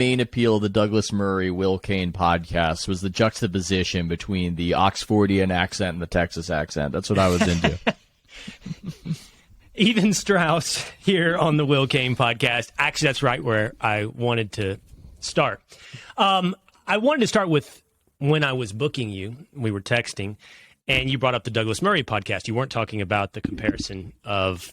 main appeal of the Douglas Murray, Will Cain podcast was the juxtaposition between the Oxfordian accent and the Texas accent. That's what I was into. Even Strauss here on the Will Cain podcast. Actually, that's right where I wanted to start. I wanted to start with when I was booking you. We were texting, and you brought up the Douglas Murray podcast. You weren't talking about the comparison of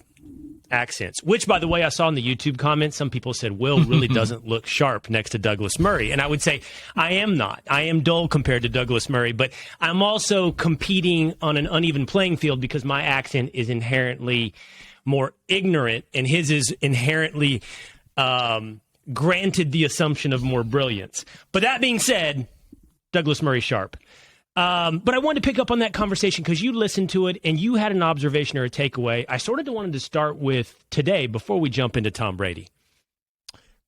accents, which, by the way, I saw in the YouTube comments, some people said Will really doesn't look sharp next to Douglas Murray. And I would say, I am not. I am dull compared to Douglas Murray, but I'm also competing on an uneven playing field because my accent is inherently more ignorant and his is inherently granted the assumption of more brilliance. But that being said, Douglas Murray sharp. But I wanted to pick up on that conversation because you listened to it and you had an observation or a takeaway. I sort of wanted to start with today before we jump into Tom Brady.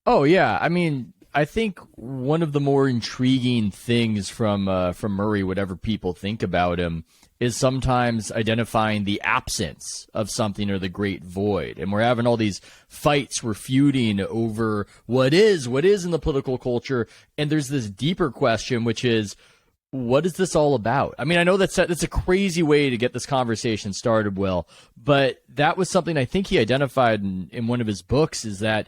Oh, yeah. I mean, I think one of the more intriguing things from Murray, whatever people think about him, is sometimes identifying the absence of something or the great void. And we're having all these fights, we're feuding over what is in the political culture. And there's this deeper question, which is, what is this all about? I mean, I know that's a crazy way to get this conversation started, Will, but that was something I think he identified in one of his books, is that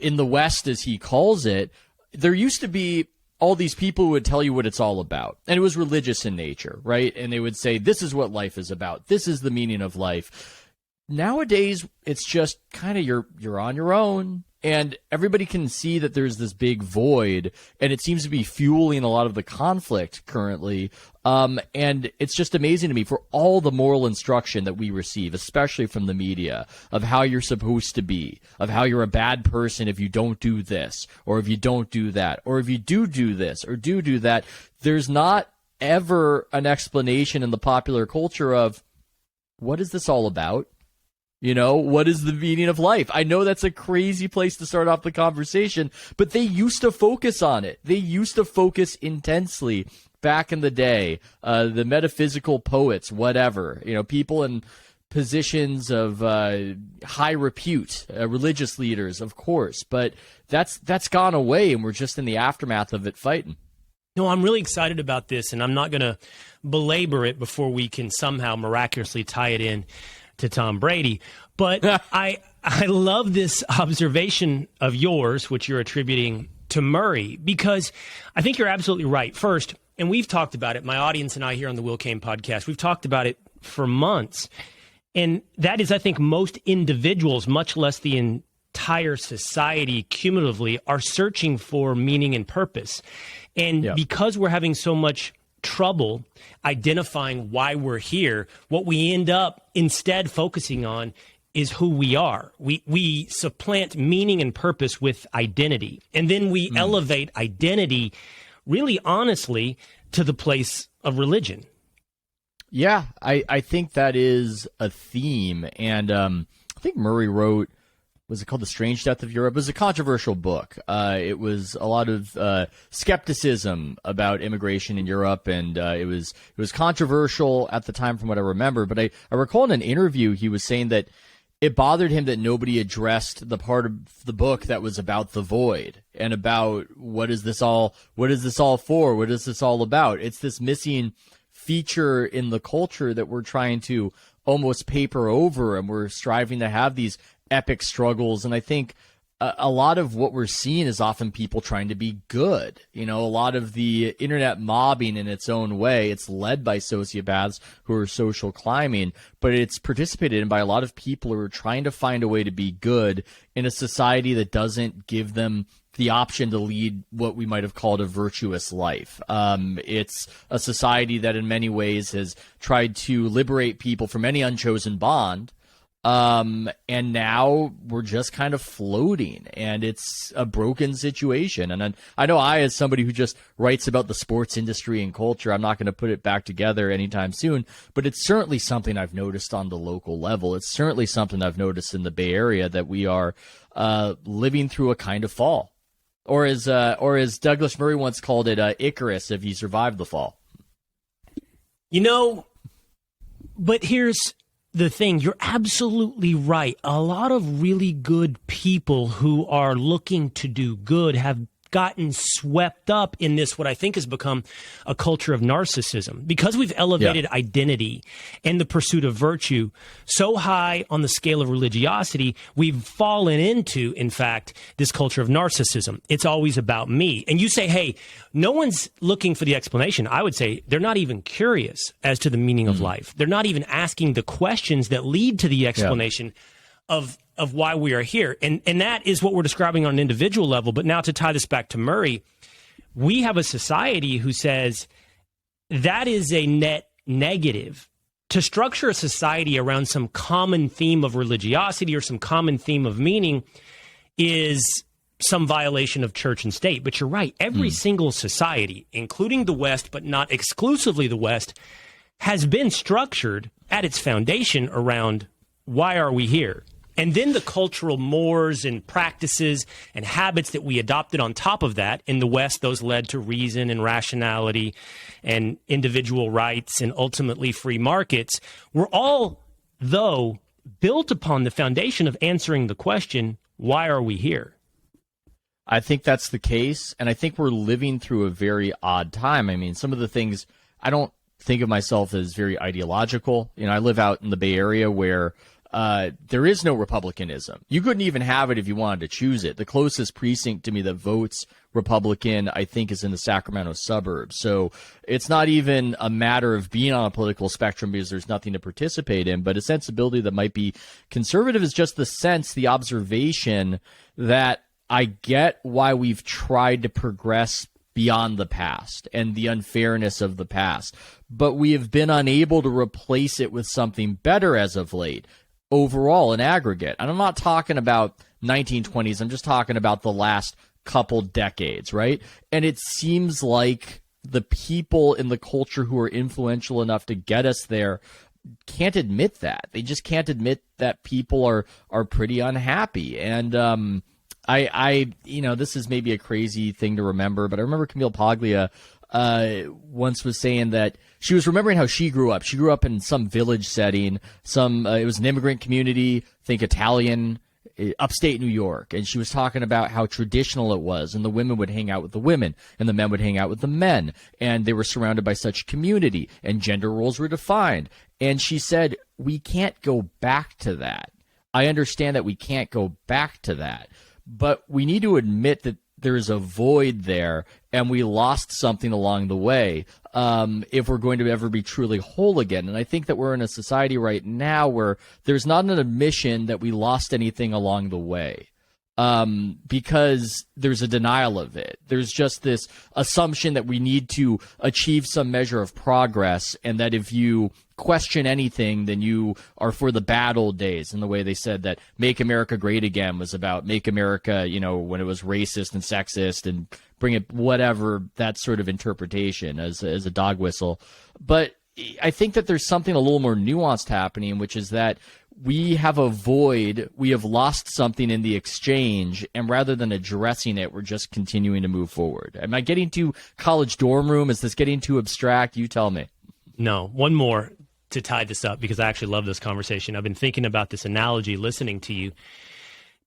in the West, as he calls it, there used to be all these people who would tell you what it's all about. And it was religious in nature, right? And they would say, this is what life is about. This is the meaning of life. Nowadays, it's just kind of you're on your own. And everybody can see that there's this big void, and it seems to be fueling a lot of the conflict currently. And it's just amazing to me for all the moral instruction that we receive, especially from the media, of how you're supposed to be, of how you're a bad person if you don't do this, or if you don't do that, or if you do this, or do that. There's not ever an explanation in the popular culture of, what is this all about? You know, what is the meaning of life? I know that's a crazy place to start off the conversation, but they used to focus on it. They used to focus intensely back in the day. The metaphysical poets, whatever, you know, people in positions of high repute, religious leaders, of course, but that's gone away, and we're just in the aftermath of it fighting. No, I'm really excited about this, and I'm not going to belabor it before we can somehow miraculously tie it in to Tom Brady. But I love this observation of yours, which you're attributing to Murray, because I think you're absolutely right. First, and we've talked about it, my audience and I here on the Will Cain podcast, we've talked about it for months. And that is, I think, most individuals, much less the entire society cumulatively, are searching for meaning and purpose. And because we're having so much trouble identifying why we're here, what we end up instead focusing on is who we are. We supplant meaning and purpose with identity. And then we elevate identity, really honestly, to the place of religion. Yeah, I think that is a theme. And I think Murray wrote, was it called The Strange Death of Europe? It was a controversial book. It was a lot of skepticism about immigration in Europe, and it was controversial at the time from what I remember. But I recall in an interview he was saying that it bothered him that nobody addressed the part of the book that was about the void and about what is this all for? What is this all about? It's this missing feature in the culture that we're trying to almost paper over, and we're striving to have these epic struggles. And I think a lot of what we're seeing is often people trying to be good. You know, a lot of the internet mobbing in its own way, it's led by sociopaths who are social climbing, but it's participated in by a lot of people who are trying to find a way to be good in a society that doesn't give them the option to lead what we might have called a virtuous life. It's a society that in many ways has tried to liberate people from any unchosen bond. And now we're just kind of floating, and it's a broken situation. And I know as somebody who just writes about the sports industry and culture, I'm not going to put it back together anytime soon, but it's certainly something I've noticed on the local level. It's certainly something I've noticed in the Bay Area, that we are living through a kind of fall. Or as Douglas Murray once called it, Icarus, if he survived the fall. You know, but here's the thing. You're absolutely right. A lot of really good people who are looking to do good have gotten swept up in this, what I think has become a culture of narcissism, because we've elevated identity and the pursuit of virtue so high on the scale of religiosity. We've fallen into, in fact, this culture of narcissism. It's always about me. And you say, hey, no one's looking for the explanation. I would say they're not even curious as to the meaning of life. They're not even asking the questions that lead to the explanation of why we are here. And that is what we're describing on an individual level. But now to tie this back to Murray, we have a society who says that is a net negative. To structure a society around some common theme of religiosity or some common theme of meaning is some violation of church and state. But you're right. Every single society, including the West, but not exclusively the West, has been structured at its foundation around why are we here? And then the cultural mores and practices and habits that we adopted on top of that. In the West, those led to reason and rationality and individual rights and ultimately free markets, were all, though, built upon the foundation of answering the question, why are we here? I think that's the case, and I think we're living through a very odd time. I mean, some of the things, I don't think of myself as very ideological. You know, I live out in the Bay Area where there is no Republicanism. You couldn't even have it if you wanted to choose it. The closest precinct to me that votes Republican, I think, is in the Sacramento suburbs. So it's not even a matter of being on a political spectrum because there's nothing to participate in, but a sensibility that might be conservative is just the sense, the observation that I get why we've tried to progress beyond the past and the unfairness of the past, but we have been unable to replace it with something better as of late. Overall, in aggregate. And I'm not talking about 1920s. I'm just talking about the last couple decades, right? And it seems like the people in the culture who are influential enough to get us there can't admit that. They just can't admit that people are pretty unhappy. And I you know, this is maybe a crazy thing to remember, but I remember Camille Paglia once was saying that she was remembering how she grew up. She grew up in some village setting, it was an immigrant community, think Italian, upstate New York. And she was talking about how traditional it was, and the women would hang out with the women and the men would hang out with the men. And they were surrounded by such community and gender roles were defined. And she said, we can't go back to that. I understand that we can't go back to that, but we need to admit that there's a void there, and we lost something along the way if we're going to ever be truly whole again. And I think that we're in a society right now where there's not an admission that we lost anything along the way because there's a denial of it. There's just this assumption that we need to achieve some measure of progress, and that if you question anything, then you are for the bad old days. And the way they said that Make America Great Again was about Make America, you know, when it was racist and sexist, and bring it whatever, that sort of interpretation as a dog whistle. But I think that there's something a little more nuanced happening, which is that we have a void, we have lost something in the exchange, and rather than addressing it, we're just continuing to move forward. Am I getting too college dorm room? Is this getting too abstract? You tell me. No, one more to tie this up, because I actually love this conversation. I've been thinking about this analogy listening to you.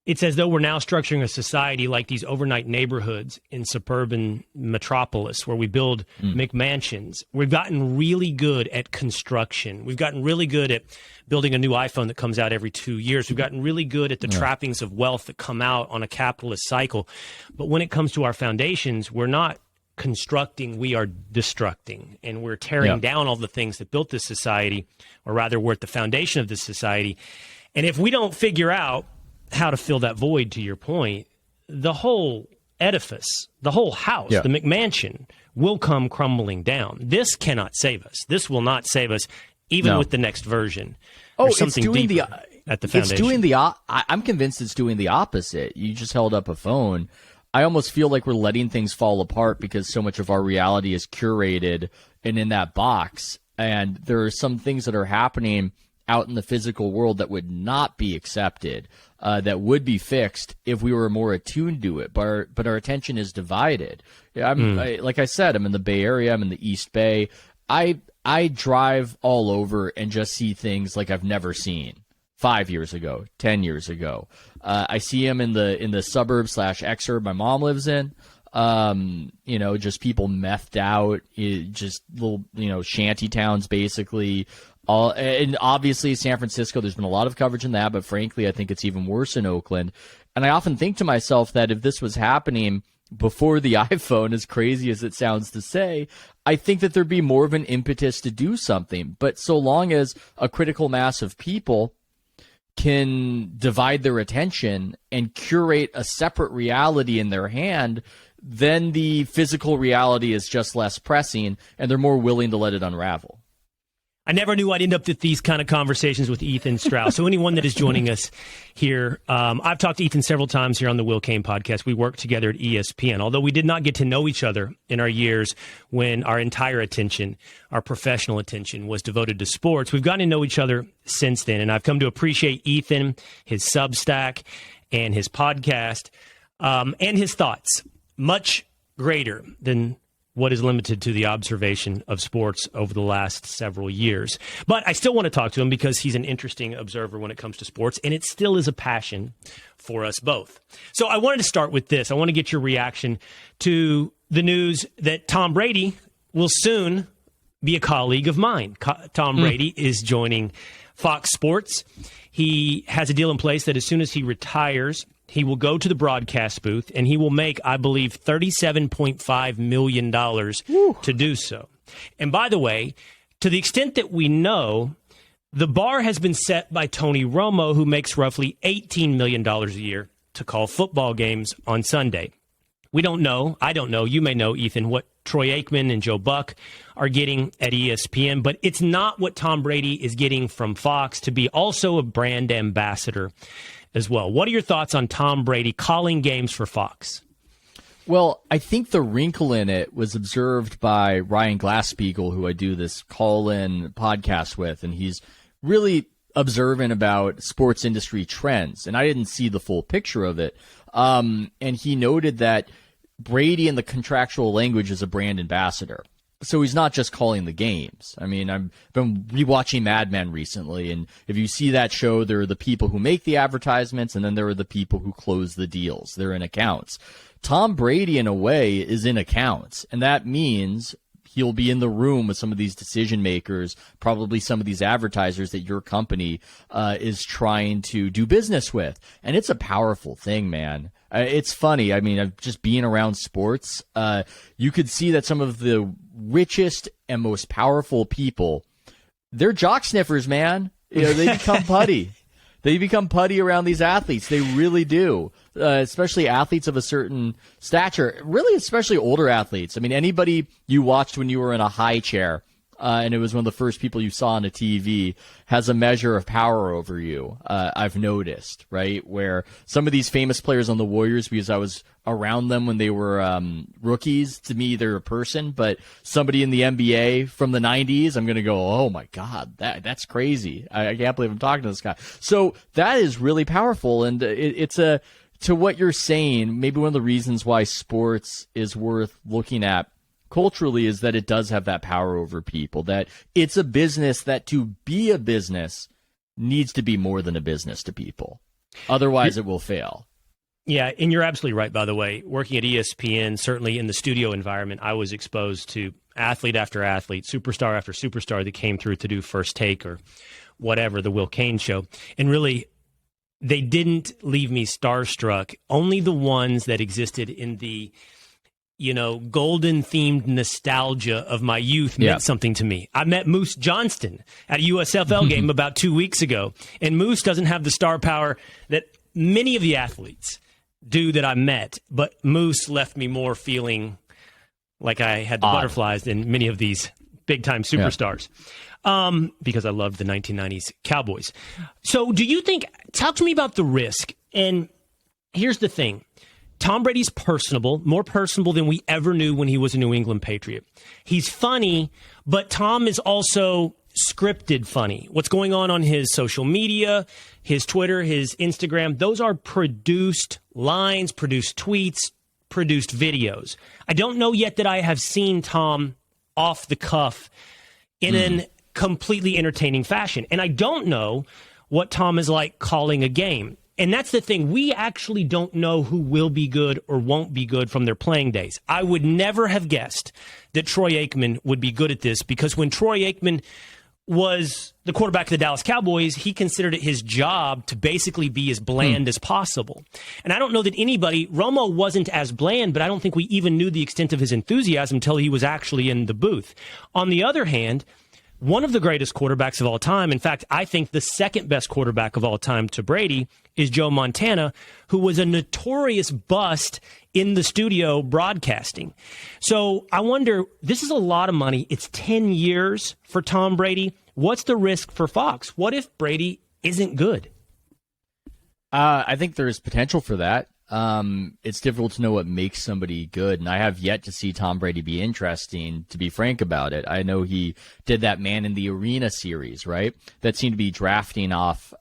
It's as though we're now structuring a society like these overnight neighborhoods in suburban metropolis where we build McMansions. We've gotten really good at construction. We've gotten really good at building a new iPhone that comes out every 2 years. We've gotten really good at the trappings of wealth that come out on a capitalist cycle. But when it comes to our foundations, we're not constructing, we are destructing, and we're tearing down all the things that built this society, or rather we're at the foundation of this society. And if we don't figure out how to fill that void, to your point, the whole edifice, the whole house, the McMansion will come crumbling down. This cannot save us. This will not save us, even with the next version. There's something deeper at the foundation. It's doing I'm convinced it's doing the opposite. You just held up a phone. I almost feel like we're letting things fall apart because so much of our reality is curated and in that box. And there are some things that are happening out in the physical world that would not be accepted, that would be fixed if we were more attuned to it. But our attention is divided. Like I said, I'm in the Bay Area. I'm in the East Bay. I drive all over and just see things like I've never seen 5 years ago, 10 years ago. I see them in the suburb / exurb my mom lives in. Just people methed out, just little, shanty towns basically. And obviously San Francisco, there's been a lot of coverage in that, but frankly, I think it's even worse in Oakland. And I often think to myself that if this was happening before the iPhone, as crazy as it sounds to say, I think that there'd be more of an impetus to do something. But so long as a critical mass of people can divide their attention and curate a separate reality in their hand, then the physical reality is just less pressing, and they're more willing to let it unravel. I never knew I'd end up with these kind of conversations with Ethan Strauss. So anyone that is joining us here, I've talked to Ethan several times here on the Cain Podcast. We worked together at ESPN, although we did not get to know each other in our years when our entire attention, our professional attention, was devoted to sports. We've gotten to know each other since then, and I've come to appreciate Ethan, his Substack, and his podcast, and his thoughts much greater than what is limited to the observation of sports over the last several years. But I still want to talk to him because he's an interesting observer when it comes to sports, and it still is a passion for us both. So I wanted to start with this. I want to get your reaction to the news that Tom Brady will soon be a colleague of mine. Tom Brady is joining Fox Sports. He has a deal in place that as soon as he retires, he will go to the broadcast booth, and he will make, I believe, $37.5 million to do so. And by the way, to the extent that we know, the bar has been set by Tony Romo, who makes roughly $18 million a year to call football games on Sunday. We don't know, I don't know, you may know, Ethan, what Troy Aikman and Joe Buck are getting at ESPN, but it's not what Tom Brady is getting from Fox to be also a brand ambassador as well. What are your thoughts on Tom Brady calling games for Fox? Well, I think the wrinkle in it was observed by Ryan Glasspiegel, who I do this call-in podcast with, and he's really observant about sports industry trends, and I didn't see the full picture of it. And he noted that Brady in the contractual language is a brand ambassador. So he's not just calling the games. I mean, I've been rewatching Mad Men recently, and if you see that show, there are the people who make the advertisements, and then there are the people who close the deals. They're in accounts. Tom Brady, in a way, is in accounts, and that means he'll be in the room with some of these decision makers, probably some of these advertisers that your company is trying to do business with. And it's a powerful thing, man. It's funny. I mean, just being around sports, you could see that some of the richest and most powerful people, they're jock sniffers, man. They become putty. They become putty around these athletes. They really do, especially athletes of a certain stature, really especially older athletes. I mean, anybody you watched when you were in a high chair, and it was one of the first people you saw on a TV, has a measure of power over you, I've noticed, right? Where some of these famous players on the Warriors, because I was around them when they were rookies, to me, they're a person, but somebody in the NBA from the 90s, I'm going to go, oh my God, that's crazy. I can't believe I'm talking to this guy. So that is really powerful, and it's to what you're saying, maybe one of the reasons why sports is worth looking at culturally is that it does have that power over people, that it's a business that to be a business needs to be more than a business to people. Otherwise, it will fail. Yeah, and you're absolutely right, by the way. Working at ESPN, certainly in the studio environment, I was exposed to athlete after athlete, superstar after superstar that came through to do First Take or whatever, the Will Cain show. And really, they didn't leave me starstruck. Only the ones that existed in the golden-themed nostalgia of my youth meant something to me. I met Moose Johnston at a USFL game about 2 weeks ago, and Moose doesn't have the star power that many of the athletes do that I met, but Moose left me more feeling like I had the butterflies than many of these big-time superstars, because I loved the 1990s Cowboys. So talk to me about the risk, and here's the thing. Tom Brady's personable, more personable than we ever knew when he was a New England Patriot. He's funny, but Tom is also scripted funny. What's going on his social media, his Twitter, his Instagram, those are produced lines, produced tweets, produced videos. I don't know yet that I have seen Tom off the cuff in a completely entertaining fashion. And I don't know what Tom is like calling a game. And that's the thing. We actually don't know who will be good or won't be good from their playing days. I would never have guessed that Troy Aikman would be good at this, because when Troy Aikman was the quarterback of the Dallas Cowboys, he considered it his job to basically be as bland as possible. And I don't know that Romo wasn't as bland, but I don't think we even knew the extent of his enthusiasm until he was actually in the booth. On the other hand, one of the greatest quarterbacks of all time, in fact, I think the second best quarterback of all time to Brady, is Joe Montana, who was a notorious bust in the studio broadcasting. So I wonder, this is a lot of money. It's 10 years for Tom Brady. What's the risk for Fox? What if Brady isn't good? I think there's potential for that. It's difficult to know what makes somebody good, and I have yet to see Tom Brady be interesting, to be frank about it. I know he did that Man in the Arena series, right? That seemed to be drafting off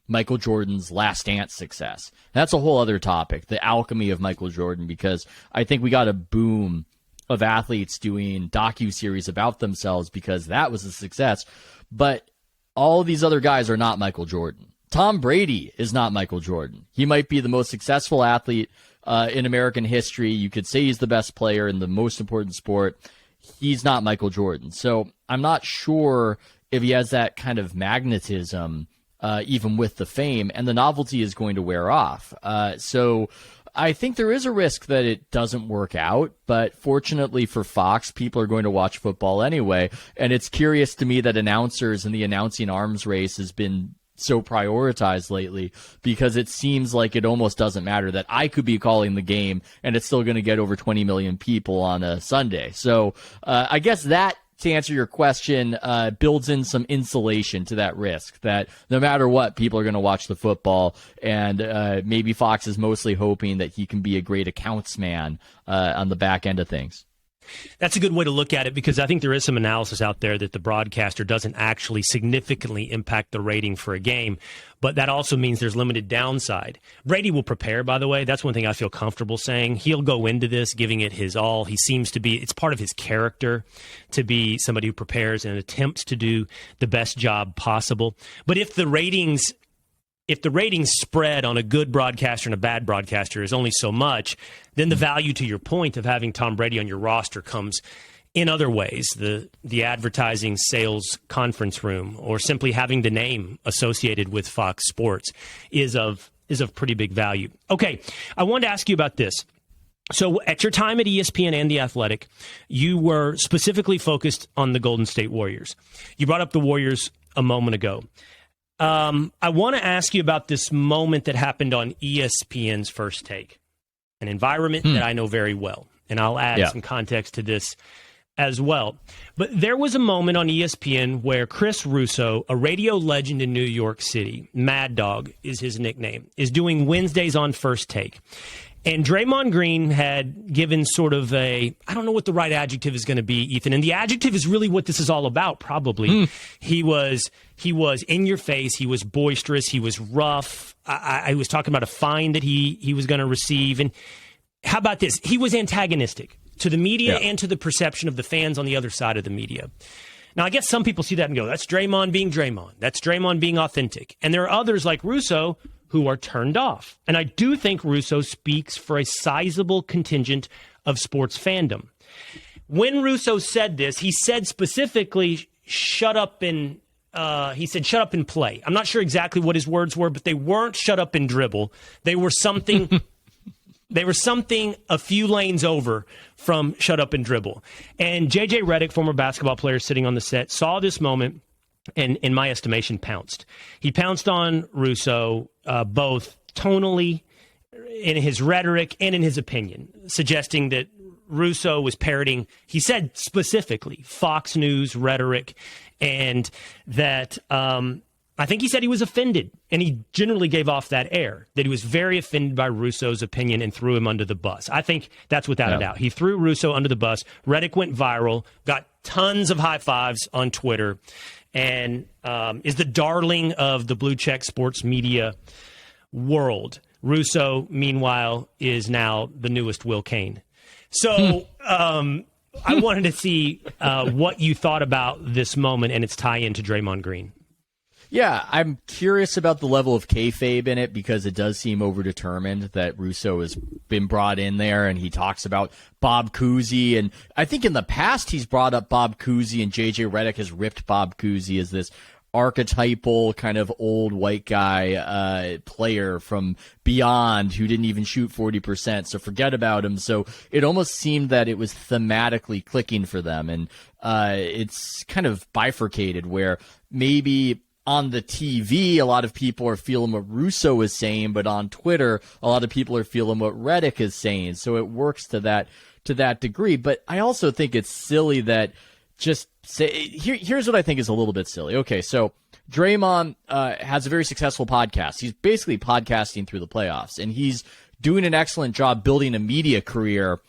Michael Jordan's Last Dance success. That's a whole other topic, the alchemy of Michael Jordan, because I think we got a boom of athletes doing docuseries about themselves because that was a success. But all these other guys are not Michael Jordan. Tom Brady is not Michael Jordan. He might be the most successful athlete in American history. You could say he's the best player in the most important sport. He's not Michael Jordan. So I'm not sure if he has that kind of magnetism, even with the fame, and the novelty is going to wear off. So I think there is a risk that it doesn't work out, but fortunately for Fox, people are going to watch football anyway. And it's curious to me that announcers and the announcing arms race has been so prioritized lately, because it seems like it almost doesn't matter that I could be calling the game and it's still going to get over 20 million people on a Sunday. So I guess that, to answer your question, builds in some insulation to that risk that no matter what, people are going to watch the football, and maybe Fox is mostly hoping that he can be a great accounts man on the back end of things. That's a good way to look at it, because I think there is some analysis out there that the broadcaster doesn't actually significantly impact the rating for a game, but that also means there's limited downside. Brady will prepare, by the way. That's one thing I feel comfortable saying. He'll go into this giving it his all. He seems to be, it's part of his character to be somebody who prepares and attempts to do the best job possible. But if the ratings spread on a good broadcaster and a bad broadcaster is only so much, then the value, to your point, of having Tom Brady on your roster comes in other ways. The advertising sales conference room, or simply having the name associated with Fox Sports is of pretty big value. Okay, I wanted to ask you about this. So at your time at ESPN and The Athletic, you were specifically focused on the Golden State Warriors. You brought up the Warriors a moment ago. I want to ask you about this moment that happened on ESPN's First Take, an environment that I know very well, and I'll add some context to this as well. But there was a moment on ESPN where Chris Russo, a radio legend in New York City, Mad Dog is his nickname, is doing Wednesdays on First Take. And Draymond Green had given sort of I don't know what the right adjective is going to be, Ethan. And the adjective is really what this is all about, probably. He was in your face. He was boisterous. He was rough. I was talking about a fine that he was going to receive. And how about this? He was antagonistic to the media and to the perception of the fans on the other side of the media. Now, I guess some people see that and go, that's Draymond being Draymond. That's Draymond being authentic. And there are others like Russo who are turned off. And I do think Russo speaks for a sizable contingent of sports fandom. When Russo said this, he said specifically, shut up and play. I'm not sure exactly what his words were, but they weren't shut up and dribble. They were something a few lanes over from shut up and dribble. And JJ Redick, former basketball player sitting on the set, saw this moment and, in my estimation, pounced. He pounced on Russo, both tonally, in his rhetoric, and in his opinion, suggesting that Russo was parroting, he said specifically, Fox News rhetoric, and that I think he said he was offended, and he generally gave off that air, that he was very offended by Russo's opinion and threw him under the bus. I think that's without a doubt. He threw Russo under the bus. Redick went viral, got tons of high fives on Twitter, and is the darling of the blue check sports media world. Russo, meanwhile, is now the newest Will Cain. So I wanted to see what you thought about this moment and its tie-in to Draymond Green. Yeah, I'm curious about the level of kayfabe in it because it does seem overdetermined that Russo has been brought in there, and he talks about Bob Cousy, and I think in the past he's brought up Bob Cousy, and JJ Redick has ripped Bob Cousy as this archetypal kind of old white guy player from beyond who didn't even shoot 40%, so forget about him. So it almost seemed that it was thematically clicking for them, and it's kind of bifurcated where maybe on the TV, a lot of people are feeling what Russo is saying, but on Twitter, a lot of people are feeling what Redick is saying. So it works to that degree. But I also think it's silly that just say here's what I think is a little bit silly. Okay, so Draymond has a very successful podcast. He's basically podcasting through the playoffs, and he's doing an excellent job building a media career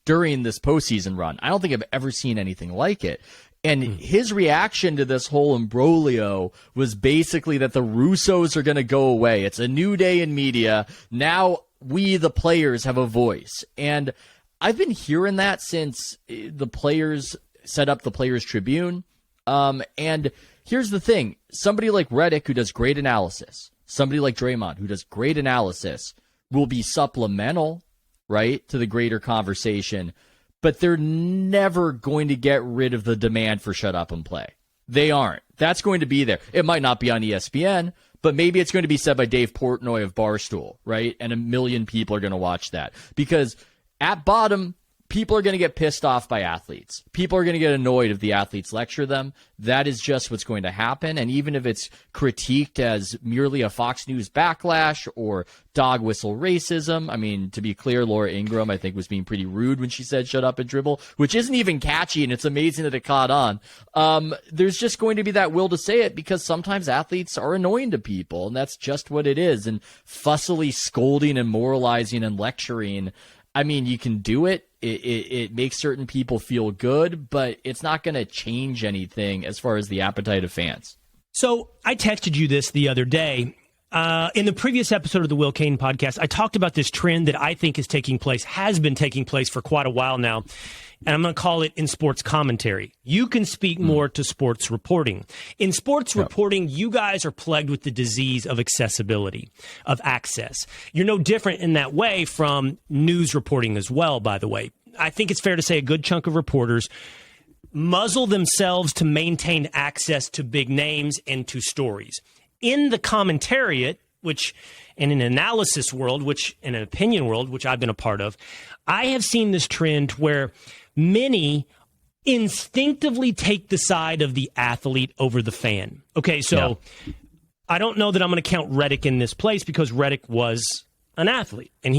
during this postseason run. I don't think I've ever seen anything like it. And his reaction to this whole imbroglio was basically that the Russos are going to go away. It's a new day in media. Now we, the players, have a voice. And I've been hearing that since the players set up the Players Tribune. And here's the thing. Somebody like Redick, who does great analysis, somebody like Draymond, who does great analysis, will be supplemental, right, to the greater conversation. But they're never going to get rid of the demand for shut up and play. They aren't. That's going to be there. It might not be on ESPN, but maybe it's going to be said by Dave Portnoy of Barstool, right? And 1 million people are going to watch that. Because at bottom, people are going to get pissed off by athletes. People are going to get annoyed if the athletes lecture them. That is just what's going to happen. And even if it's critiqued as merely a Fox News backlash or dog whistle racism, I mean, to be clear, Laura Ingraham, I think, was being pretty rude when she said shut up and dribble, which isn't even catchy, and it's amazing that it caught on. There's just going to be that will to say it because sometimes athletes are annoying to people, and that's just what it is. And fussily scolding and moralizing and lecturing, I mean, you can do it. It makes certain people feel good, but it's not going to change anything as far as the appetite of fans. So I texted you this the other day. In the previous episode of the Cain Podcast, I talked about this trend that I think has been taking place for quite a while now. And I'm going to call it in sports commentary. You can speak more to sports reporting. In sports reporting, you guys are plagued with the disease of accessibility, of access. You're no different in that way from news reporting as well, by the way. I think it's fair to say a good chunk of reporters muzzle themselves to maintain access to big names and to stories. In the commentariat, which in an analysis world, which in an opinion world, which I've been a part of, I have seen this trend where many instinctively take the side of the athlete over the fan. Okay, so I don't know that I'm going to count Redick in this place because Redick was an athlete, and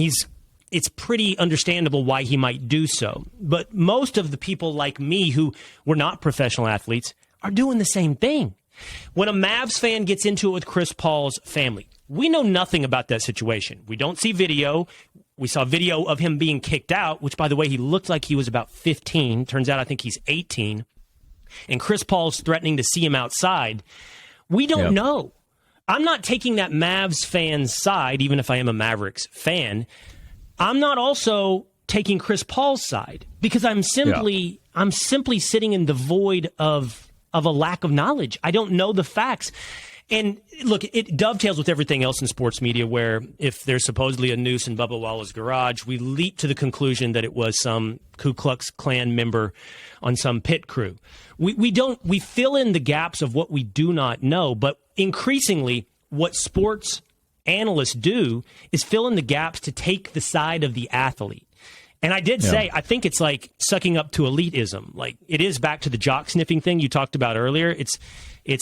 it's pretty understandable why he might do so. But most of the people like me who were not professional athletes are doing the same thing. When a Mavs fan gets into it with Chris Paul's family, we know nothing about that situation. We don't see video. We saw video of him being kicked out, which, by the way, he looked like he was about 15. Turns out I think he's 18. And Chris Paul's threatening to see him outside. We don't know. I'm not taking that Mavs fan's side, even if I am a Mavericks fan. I'm not also taking Chris Paul's side because I'm simply sitting in the void of a lack of knowledge. I don't know the facts. And look, it dovetails with everything else in sports media where if there's supposedly a noose in Bubba Wallace's garage, we leap to the conclusion that it was some Ku Klux Klan member on some pit crew. We fill in the gaps of what we do not know, but increasingly what sports analysts do is fill in the gaps to take the side of the athlete. And I did say, I think it's like sucking up to elitism. Like it is back to the jock sniffing thing you talked about earlier. It's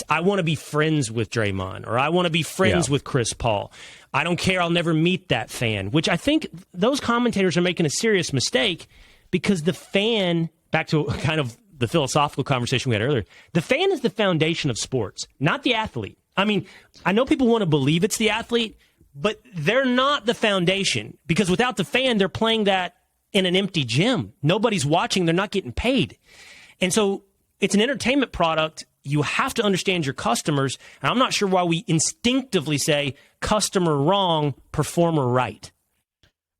I want to be friends with Draymond or I want to be friends with Chris Paul. I don't care. I'll never meet that fan, which I think those commentators are making a serious mistake because the fan, back to kind of the philosophical conversation we had earlier, the fan is the foundation of sports, not the athlete. I mean, I know people want to believe it's the athlete, but they're not the foundation because without the fan, they're playing that in an empty gym. Nobody's watching. They're not getting paid. And so it's an entertainment product. You have to understand your customers. And I'm not sure why we instinctively say customer wrong, performer right.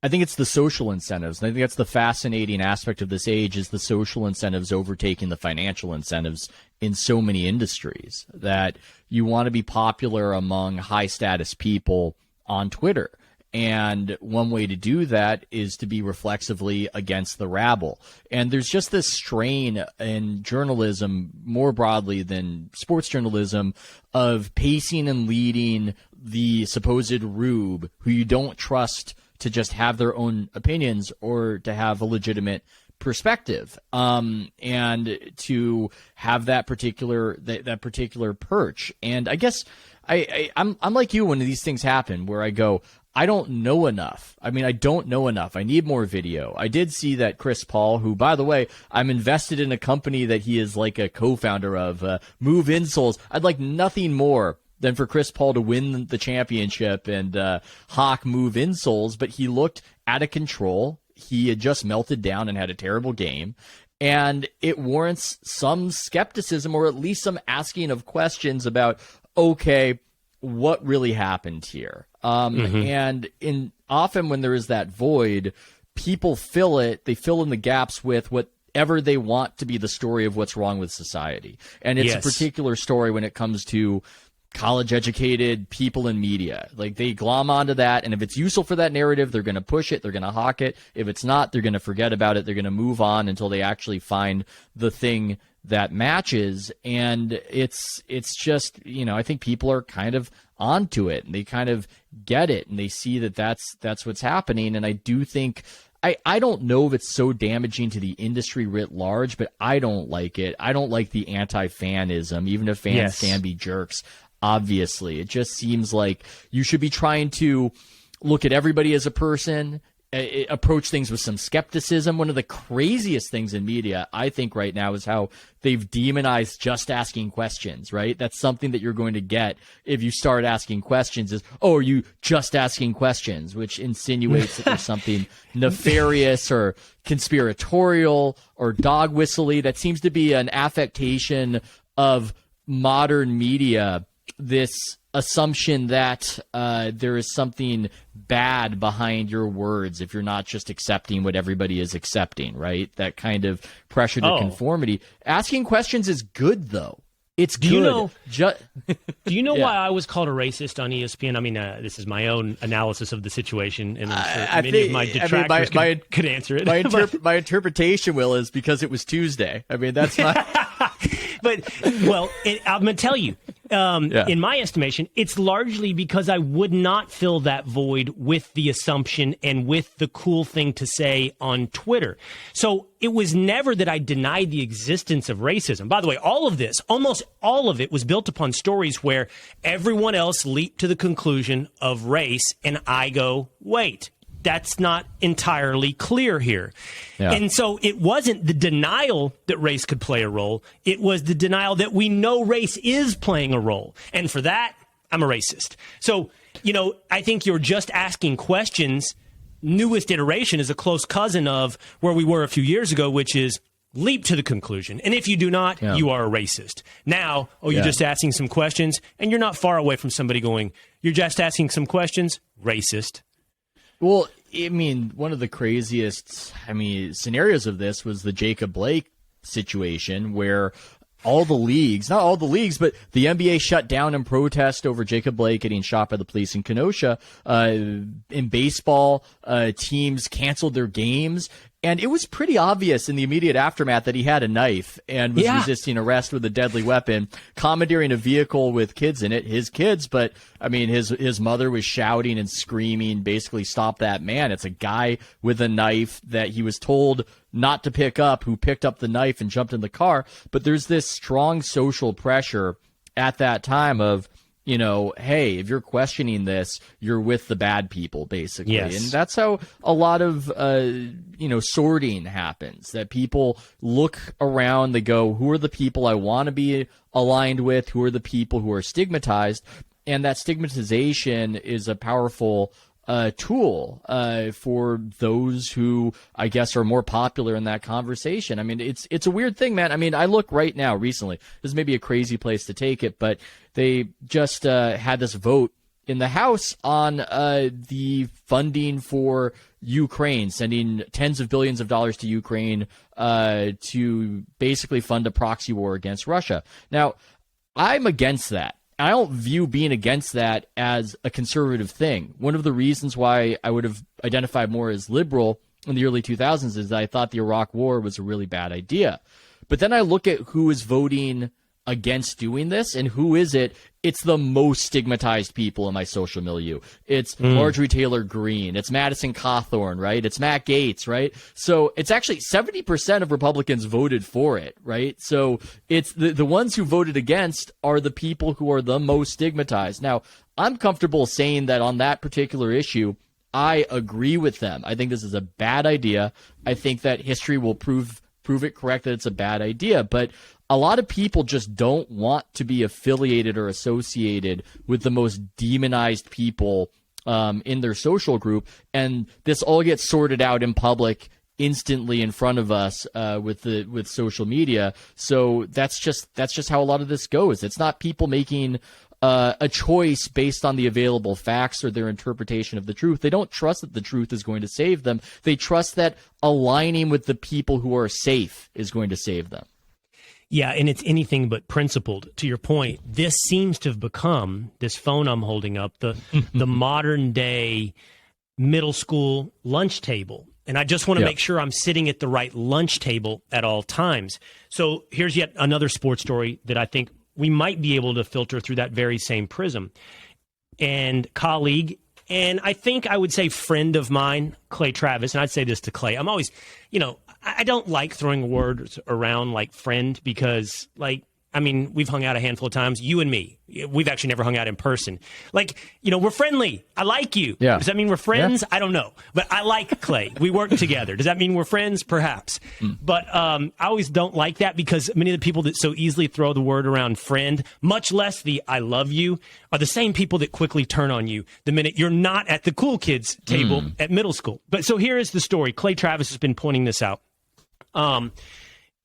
I think it's the social incentives. And I think that's the fascinating aspect of this age is the social incentives overtaking the financial incentives in so many industries, that you want to be popular among high status people on Twitter. And one way to do that is to be reflexively against the rabble. And there's just this strain in journalism more broadly than sports journalism of pacing and leading the supposed rube who you don't trust to just have their own opinions or to have a legitimate perspective, and to have that particular perch. And I guess I'm like you when these things happen, where I go, I don't know enough. I mean, I don't know enough. I need more video. I did see that Chris Paul, who, by the way, I'm invested in a company that he is like a co-founder of, Move Insoles. I'd like nothing more than for Chris Paul to win the championship and hawk Move Insoles, but he looked out of control. He had just melted down and had a terrible game. And it warrants some skepticism, or at least some asking of questions about, okay, what really happened here? And often when there is that void, people fill it. They fill in the gaps with whatever they want to be the story of what's wrong with society. And it's a particular story when it comes to college-educated people in media. Like, they glom onto that, and if it's useful for that narrative, they're going to push it, they're going to hawk it. If it's not, they're going to forget about it, they're going to move on until they actually find the thing that matches. And it's just, I think people are kind of onto it, and they kind of get it, and they see that that's what's happening. And I do think, I don't know if it's so damaging to the industry writ large, but I don't like it. I don't like the anti-fanism, even if fans can be jerks. Obviously, it just seems like you should be trying to look at everybody as a person, approach things with some skepticism. One of the craziest things in media, I think, right now is how they've demonized just asking questions, right? That's something that you're going to get if you start asking questions is, oh, are you just asking questions, which insinuates that there's something nefarious or conspiratorial or dog whistly. That seems to be an affectation of modern media, this assumption that there is something bad behind your words if you're not just accepting what everybody is accepting, right? That kind of pressure to conformity. Asking questions is good, though. It's good. Do you know why I was called a racist on ESPN? I mean, this is my own analysis of the situation, and many of my detractors could answer it. My interpretation, Will, is because it was Tuesday. I mean, that's my... But, well, I'm going to tell you, in my estimation, it's largely because I would not fill that void with the assumption and with the cool thing to say on Twitter. So it was never that I denied the existence of racism. By the way, all of this, almost all of it, was built upon stories where everyone else leaped to the conclusion of race, and I go, wait. That's not entirely clear here. Yeah. And so it wasn't the denial that race could play a role. It was the denial that we know race is playing a role. And for that, I'm a racist. So, I think you're just asking questions. Newest iteration is a close cousin of where we were a few years ago, which is leap to the conclusion. And if you do not, you are a racist. Now, you're just asking some questions, and you're not far away from somebody going, you're just asking some questions, racist. Well, I mean, one of the craziest, scenarios of this was the Jacob Blake situation, where all the leagues, not all the leagues, but the NBA shut down in protest over Jacob Blake getting shot by the police in Kenosha. In baseball, teams canceled their games. And it was pretty obvious in the immediate aftermath that he had a knife and was resisting arrest with a deadly weapon, commandeering a vehicle with kids in it, his kids. But, his mother was shouting and screaming, basically, stop that man. It's a guy with a knife that he was told not to pick up, who picked up the knife and jumped in the car. But there's this strong social pressure at that time of, hey, if you're questioning this, you're with the bad people, basically. Yes. And that's how a lot of, sorting happens, that people look around, they go, who are the people I want to be aligned with? Who are the people who are stigmatized? And that stigmatization is a powerful tool for those who, I guess, are more popular in that conversation. It's a weird thing, man. I look right now recently. This may be a crazy place to take it, but they just had this vote in the House on the funding for Ukraine, sending tens of billions of dollars to Ukraine to basically fund a proxy war against Russia. Now, I'm against that. I don't view being against that as a conservative thing. One of the reasons why I would have identified more as liberal in the early 2000s is that I thought the Iraq War was a really bad idea. But then I look at who is voting against doing this, and who is it? It's the most stigmatized people in my social milieu. It's Marjorie Taylor Greene. It's Madison Cawthorn, right? It's Matt Gaetz, right? So it's actually 70% of Republicans voted for it, right? So it's the ones who voted against are the people who are the most stigmatized. Now, I'm comfortable saying that on that particular issue, I agree with them. I think this is a bad idea. I think that history will prove it correct that it's a bad idea. But a lot of people just don't want to be affiliated or associated with the most demonized people in their social group. And this all gets sorted out in public instantly in front of us with social media. So that's just how a lot of this goes. It's not people making a choice based on the available facts or their interpretation of the truth. They don't trust that the truth is going to save them. They trust that aligning with the people who are safe is going to save them. Yeah, and it's anything but principled. To your point, this seems to have become, this phone I'm holding up, the modern day middle school lunch table. And I just want to make sure I'm sitting at the right lunch table at all times. So here's yet another sports story that I think we might be able to filter through that very same prism. And colleague, and I think I would say friend of mine, Clay Travis, and I'd say this to Clay. I'm always, I don't like throwing words around like friend because, we've hung out a handful of times, you and me. We've actually never hung out in person. We're friendly. I like you. Yeah. Does that mean we're friends? Yeah. I don't know. But I like Clay. We work together. Does that mean we're friends? Perhaps. But I always don't like that because many of the people that so easily throw the word around friend, much less the I love you, are the same people that quickly turn on you the minute you're not at the cool kids table at middle school. But so here is the story. Clay Travis has been pointing this out.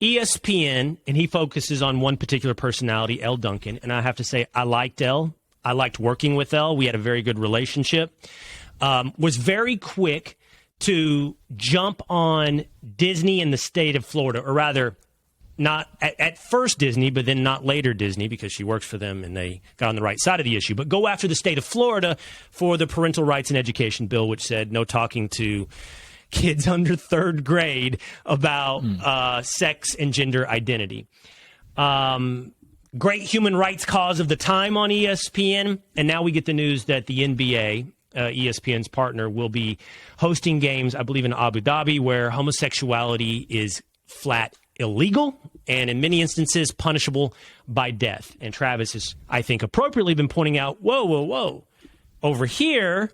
ESPN, and he focuses on one particular personality, Elle Duncan, and I have to say I liked Elle. I liked working with Elle. We had a very good relationship. Was very quick to jump on Disney in the state of Florida, or rather, not at first Disney, but then not later Disney because she works for them and they got on the right side of the issue. But go after the state of Florida for the Parental Rights and Education Bill, which said no talking to kids under third grade about sex and gender identity. Great human rights cause of the time on ESPN. And now we get the news that the NBA, ESPN's partner, will be hosting games, I believe, in Abu Dhabi, where homosexuality is flat illegal and in many instances punishable by death. And Travis has, I think, appropriately been pointing out, whoa. Over here,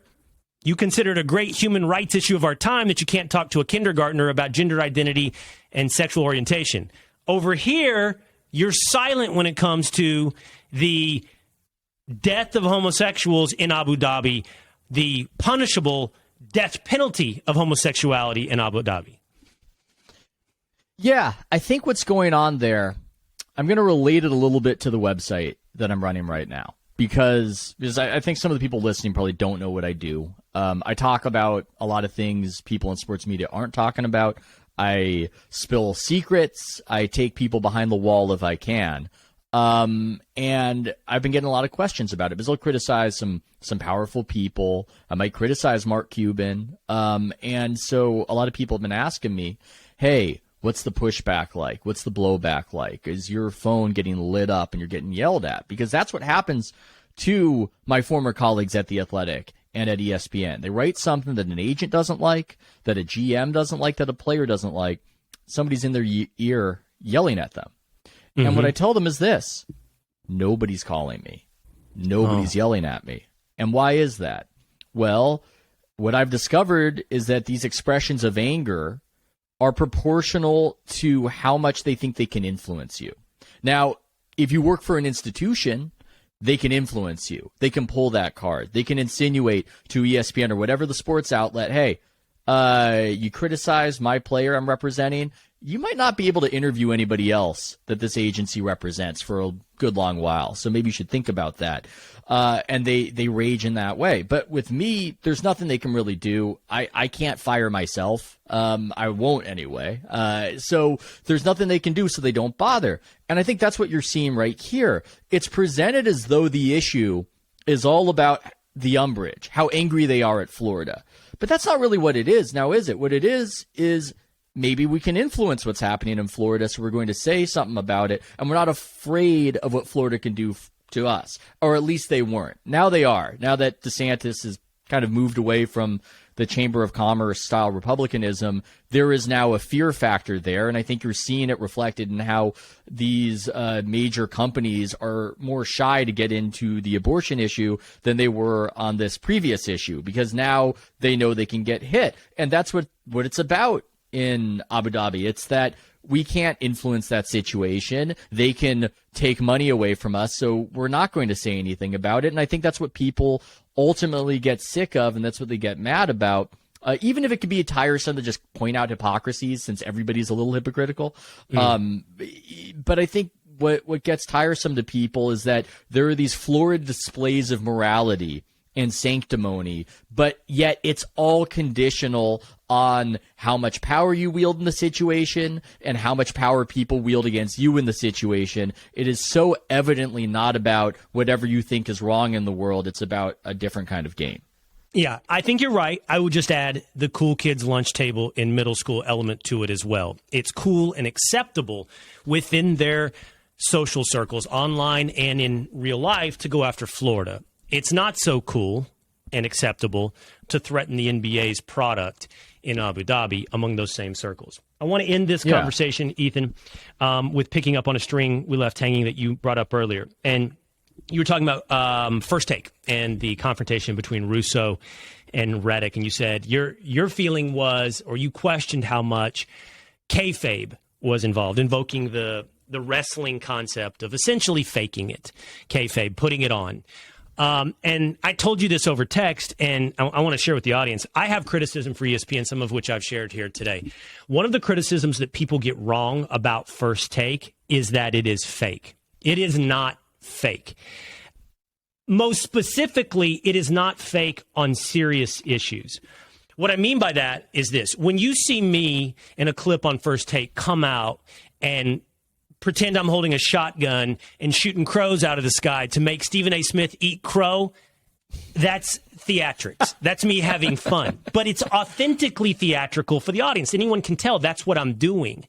you consider it a great human rights issue of our time that you can't talk to a kindergartner about gender identity and sexual orientation. Over here, you're silent when it comes to the death of homosexuals in Abu Dhabi, the punishable death penalty of homosexuality in Abu Dhabi. Yeah, I think what's going on there, I'm going to relate it a little bit to the website that I'm running right now. Because I think some of the people listening probably don't know what I do. I talk about a lot of things people in sports media aren't talking about. I spill secrets. I take people behind the wall if I can. And I've been getting a lot of questions about it because I'll criticize some powerful people. I might criticize Mark Cuban. And so a lot of people have been asking me, hey, what's the pushback like? What's the blowback like? Is your phone getting lit up and you're getting yelled at? Because that's what happens to my former colleagues at The Athletic and at ESPN. They write something that an agent doesn't like, that a GM doesn't like, that a player doesn't like. Somebody's in their ear yelling at them. And what I tell them is this: nobody's calling me. Nobody's yelling at me. And why is that? Well, what I've discovered is that these expressions of anger are proportional to how much they think they can influence you. Now, if you work for an institution, they can influence you. They can pull that card. They can insinuate to ESPN or whatever the sports outlet, hey, you criticize my player I'm representing, you might not be able to interview anybody else that this agency represents for a good long while. So maybe you should think about that. And they rage in that way. But with me, there's nothing they can really do. I can't fire myself. I won't anyway. So there's nothing they can do, so they don't bother. And I think that's what you're seeing right here. It's presented as though the issue is all about the umbrage, how angry they are at Florida. But that's not really what it is. Now, is it? What it is maybe we can influence what's happening in Florida, so we're going to say something about it, and we're not afraid of what Florida can do to us, or at least they weren't. Now they are. Now that DeSantis has kind of moved away from the Chamber of Commerce style republicanism, there is now a fear factor there, and I think you're seeing it reflected in how these major companies are more shy to get into the abortion issue than they were on this previous issue, because now they know they can get hit, and that's what it's about in Abu Dhabi. It's that we can't influence that situation. They can take money away from us, so we're not going to say anything about it. And I think that's what people ultimately get sick of, and that's what they get mad about. Even if it could be tiresome to just point out hypocrisies, since everybody's a little hypocritical. But I think what gets tiresome to people is that there are these florid displays of morality and sanctimony, but yet it's all conditional on how much power you wield in the situation and how much power people wield against you in the situation. It is so evidently not about whatever you think is wrong in the world. It's about a different kind of game. Yeah, I think you're right. I would just add the cool kids lunch table in middle school element to it as well. It's cool and acceptable within their social circles, online and in real life, to go after Florida. It's not so cool and acceptable to threaten the NBA's product in Abu Dhabi among those same circles. I want to end this conversation, Ethan, with picking up on a string we left hanging that you brought up earlier. And you were talking about First Take and the confrontation between Russo and Reddick. And you said your feeling was, or you questioned how much kayfabe was involved, invoking the wrestling concept of essentially faking it, kayfabe, putting it on. And I told you this over text, and I want to share with the audience. I have criticism for ESPN, some of which I've shared here today. One of the criticisms that people get wrong about First Take is that it is fake. It is not fake. Most specifically, it is not fake on serious issues. What I mean by that is this. When you see me in a clip on First Take come out and pretend I'm holding a shotgun and shooting crows out of the sky to make Stephen A. Smith eat crow, that's theatrics. That's me having fun. But it's authentically theatrical for the audience. Anyone can tell that's what I'm doing.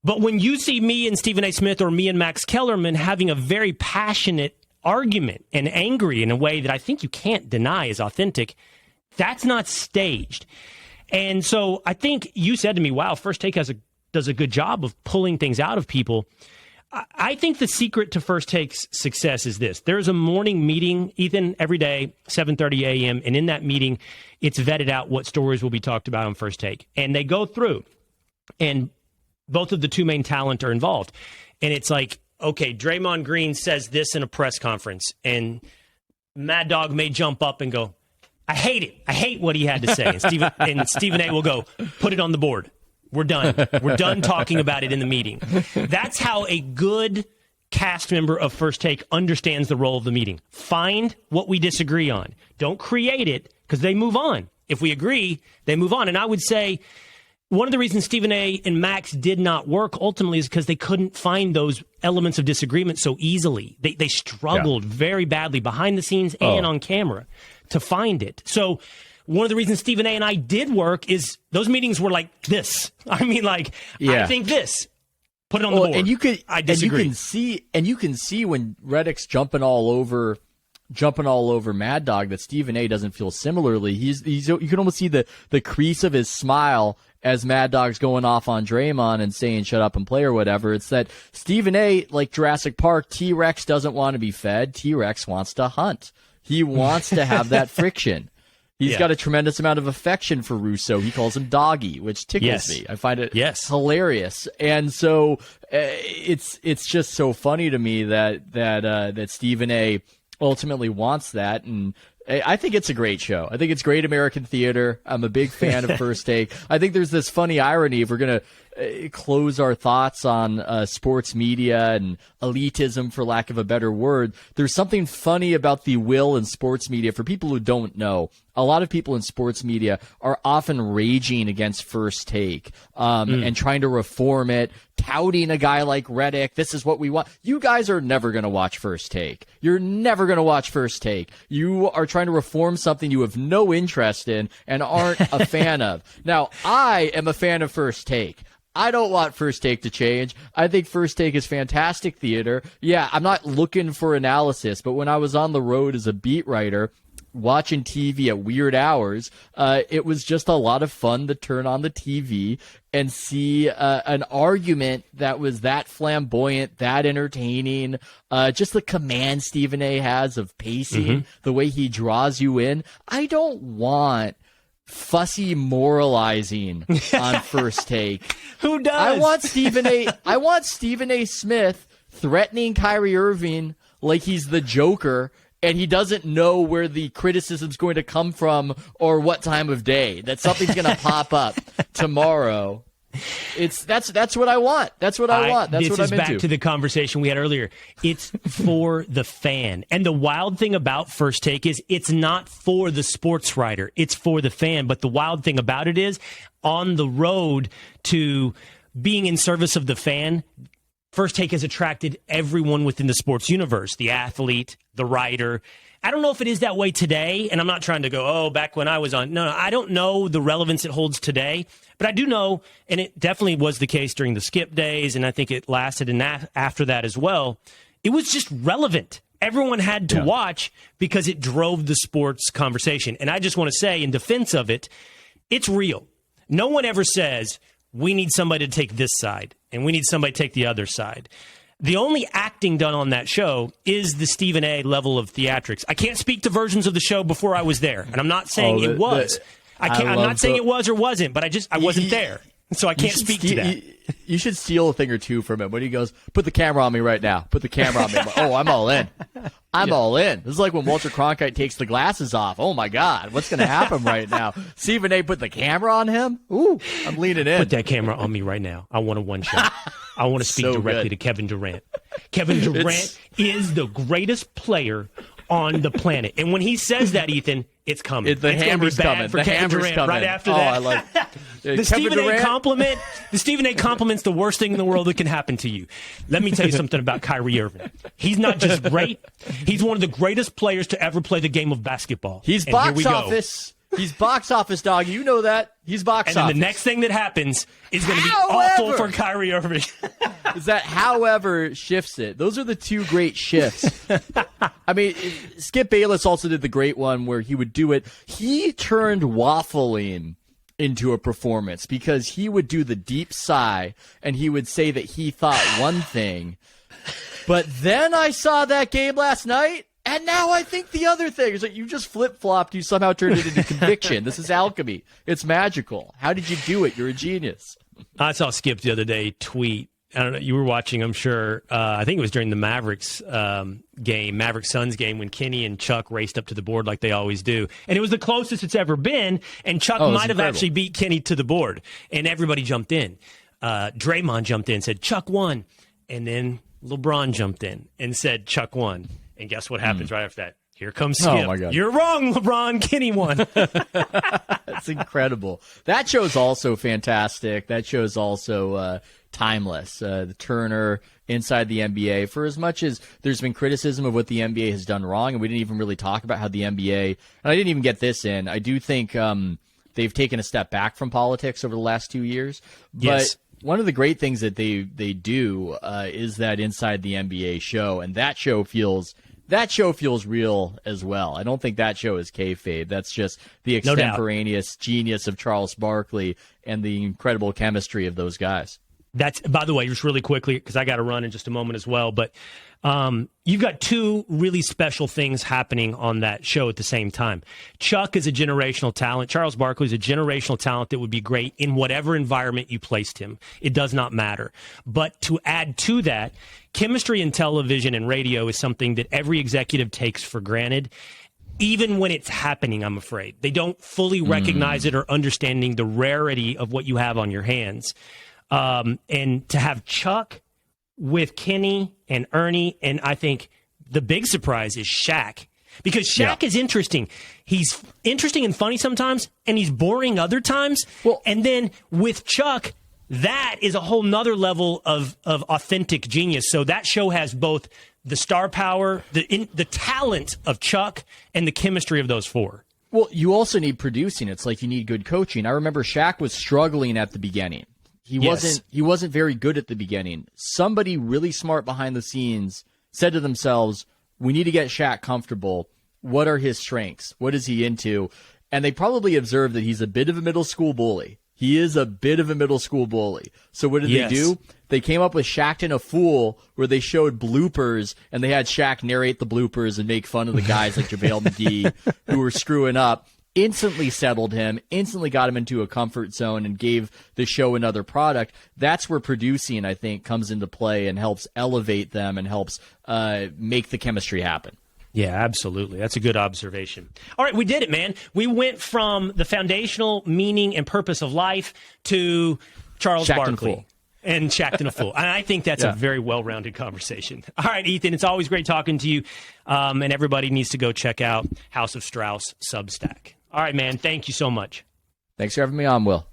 But when you see me and Stephen A. Smith or me and Max Kellerman having a very passionate argument and angry in a way that I think you can't deny is authentic, that's not staged. And so I think you said to me, wow, First Take does a good job of pulling things out of people. I think the secret to First Take's success is this. There's a morning meeting, Ethan, every day, 7:30 a.m., and in that meeting, it's vetted out what stories will be talked about on First Take. And they go through, and both of the two main talent are involved. And it's like, okay, Draymond Green says this in a press conference, and Mad Dog may jump up and go, I hate it. I hate what he had to say. And Stephen A. will go, put it on the board. We're done. We're done talking about it in the meeting. That's how a good cast member of First Take understands the role of the meeting. Find what we disagree on. Don't create it, because they move on. If we agree, they move on. And I would say one of the reasons Stephen A. and Max did not work ultimately is because they couldn't find those elements of disagreement so easily. They struggled very badly behind the scenes and on camera to find it. So one of the reasons Stephen A. and I did work is those meetings were like this. I mean, like, I think this. Put it on the board. And I disagree. You can see when Reddick's jumping all over Mad Dog that Stephen A. doesn't feel similarly. You can almost see the crease of his smile as Mad Dog's going off on Draymond and saying shut up and play or whatever. It's that Stephen A., like Jurassic Park, T-Rex doesn't want to be fed. T-Rex wants to hunt. He wants to have that friction. He's got a tremendous amount of affection for Russo. He calls him Doggy, which tickles me. I find it hilarious. And so it's just so funny to me that Stephen A. ultimately wants that. And I think it's a great show. I think it's great American theater. I'm a big fan of First Take. I think there's this funny irony if we're going to close our thoughts on sports media and elitism, for lack of a better word, there's something funny about the will in sports media. For people who don't know, a lot of people in sports media are often raging against First Take and trying to reform it, touting a guy like Reddick. This is what we want. You guys are never going to watch First Take. You're never going to watch First Take. You are trying to reform something you have no interest in and aren't a fan of. Now, I am a fan of First Take. I don't want First Take to change. I think First Take is fantastic theater. Yeah, I'm not looking for analysis, but when I was on the road as a beat writer, watching TV at weird hours, it was just a lot of fun to turn on the TV and see an argument that was that flamboyant, that entertaining, just the command Stephen A. has of pacing, the way he draws you in. I don't want fussy moralizing on First Take. Who does? I want Stephen A. Smith threatening Kyrie Irving like he's the Joker, and he doesn't know where the criticism's going to come from or what time of day. That something's going to pop up tomorrow. That's what I want. That's what I want. That's what I'm into. This is back to the conversation we had earlier. It's for the fan. And the wild thing about First Take is it's not for the sports writer. It's for the fan. But the wild thing about it is, on the road to being in service of the fan, First Take has attracted everyone within the sports universe, the athlete, the writer. I don't know if it is that way today, and I'm not trying to go, back when I was on. No, I don't know the relevance it holds today, but I do know, and it definitely was the case during the Skip days, and I think it lasted after that as well. It was just relevant. Everyone had to watch because it drove the sports conversation. And I just want to say, in defense of it, it's real. No one ever says, we need somebody to take this side, and we need somebody to take the other side. The only acting done on that show is the Stephen A. level of theatrics. I can't speak to versions of the show before I was there, and I'm not saying it was. I'm not saying it was or wasn't, but I wasn't there, so I can't speak to that. You should steal a thing or two from him when he goes, put the camera on me right now. Put the camera on me. Oh, I'm all in. I'm all in. This is like when Walter Cronkite takes the glasses off. Oh, my God. What's going to happen right now? Stephen A. put the camera on him? Ooh, I'm leaning in. Put that camera on me right now. I want a one-shot. I want to speak directly to Kevin Durant. Kevin Durant is the greatest player on the planet. And when he says that, Ethan, it's coming. The hammer's coming. For Kevin Durant coming. right after that. I like the Stephen A. compliment's the worst thing in the world that can happen to you. Let me tell you something about Kyrie Irving. He's not just great. He's one of the greatest players to ever play the game of basketball. He's box office. He's box office, dog. You know that. He's box office. And then the next thing that happens is going to be awful for Kyrie Irving. Is that however shifts it. Those are the two great shifts. I mean, Skip Bayless also did the great one where he would do it. He turned waffling into a performance because he would do the deep sigh and he would say that he thought one thing. But then I saw that game last night, and now I think the other thing is that you just flip-flopped. You somehow turned it into conviction. This is alchemy. It's magical. How did you do it? You're a genius. I saw Skip the other day tweet. I don't know. You were watching, I'm sure. I think it was during the Mavericks game, Mavericks-Suns game, when Kenny and Chuck raced up to the board like they always do. And it was the closest it's ever been, and Chuck might have actually beat Kenny to the board. And everybody jumped in. Draymond jumped in and said, Chuck won. And then LeBron jumped in and said, Chuck won. And guess what happens right after that? Here comes Skip. Oh, my God. You're wrong, LeBron. Kenny won. That's incredible. That show's also fantastic. That show's also timeless. The Turner inside the NBA. For as much as there's been criticism of what the NBA has done wrong, and we didn't even really talk about how the NBA, and I didn't even get this in, I do think they've taken a step back from politics over the last 2 years. But yes. One of the great things that they do is that Inside the NBA show, and that show feels real as well. I don't think that show is kayfabe. That's just the extemporaneous genius of Charles Barkley and the incredible chemistry of those guys. That's, by the way, just really quickly, because I got to run in just a moment as well, but you've got two really special things happening on that show at the same time. Chuck is a generational talent. Charles Barkley is a generational talent that would be great in whatever environment you placed him. It does not matter. But to add to that, chemistry in television and radio is something that every executive takes for granted. Even when it's happening, I'm afraid. They don't fully recognize it or understanding the rarity of what you have on your hands. And to have Chuck with Kenny and Ernie, and I think the big surprise is Shaq. Because Shaq is interesting. He's interesting and funny sometimes, and he's boring other times. Well, and then with Chuck, that is a whole nother level of authentic genius. So that show has both the star power, the talent of Chuck, and the chemistry of those four. Well, you also need producing. It's like you need good coaching. I remember Shaq was struggling at the beginning. He wasn't very good at the beginning. Somebody really smart behind the scenes said to themselves, we need to get Shaq comfortable. What are his strengths? What is he into? And they probably observed that he's a bit of a middle school bully. He is a bit of a middle school bully. So what did they do? They came up with Shaq and a Fool, where they showed bloopers, and they had Shaq narrate the bloopers and make fun of the guys like JaVale McGee who were screwing up. Instantly settled him, instantly got him into a comfort zone, and gave the show another product. That's where producing, I think, comes into play and helps elevate them and helps make the chemistry happen. Yeah, absolutely. That's a good observation. All right, we did it, man. We went from the foundational meaning and purpose of life to Charles Barkley and Shaq and a Fool. And I think that's a very well-rounded conversation. All right, Ethan, it's always great talking to you. And everybody needs to go check out House of Strauss Substack. All right, man. Thank you so much. Thanks for having me on, Will.